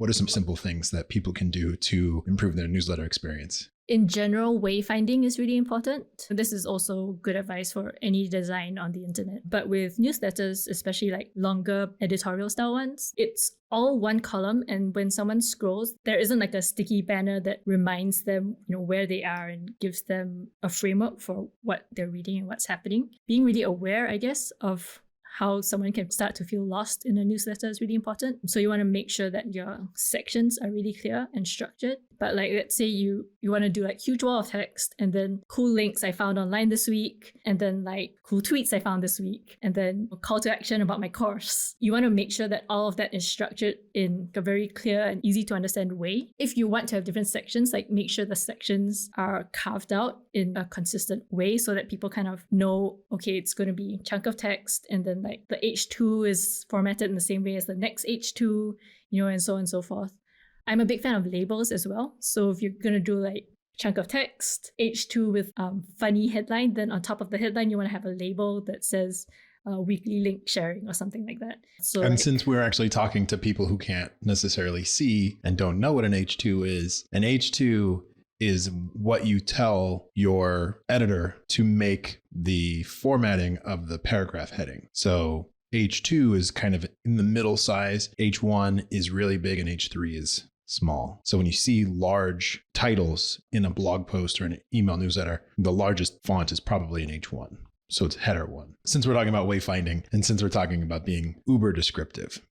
What are some simple things that people can do to improve their newsletter experience? In general, wayfinding is really important. This is also good advice for any design on the internet. But with newsletters, especially like longer editorial style ones, it's all one column. And when someone scrolls, there isn't like a sticky banner that reminds them, where they are and gives them a framework for what they're reading and what's happening. Being really aware, I guess, of how someone can start to feel lost in a newsletter is really important. So you want to make sure that your sections are really clear and structured. But like, let's say you want to do like huge wall of text and then cool links I found online this week, and then like cool tweets I found this week, and then a call to action about my course. You want to make sure that all of that is structured in a very clear and easy to understand way. If you want to have different sections, like make sure the sections are carved out in a consistent way so that people kind of know, okay, it's going to be chunk of text, and then like the H2 is formatted in the same way as the next H2, and so on and so forth. I'm a big fan of labels as well. So if you're going to do like chunk of text, H2 with funny headline, then on top of the headline, you want to have a label that says weekly link sharing or something like that. So, and since we're actually talking to people who can't necessarily see and don't know what an H2 is, an H2 is what you tell your editor to make the formatting of the paragraph heading. So H2 is kind of in the middle size. H1 is really big and H3 is small. So when you see large titles in a blog post or an email newsletter, the largest font is probably an H1. So it's header 1. Since we're talking about wayfinding and since we're talking about being uber descriptive,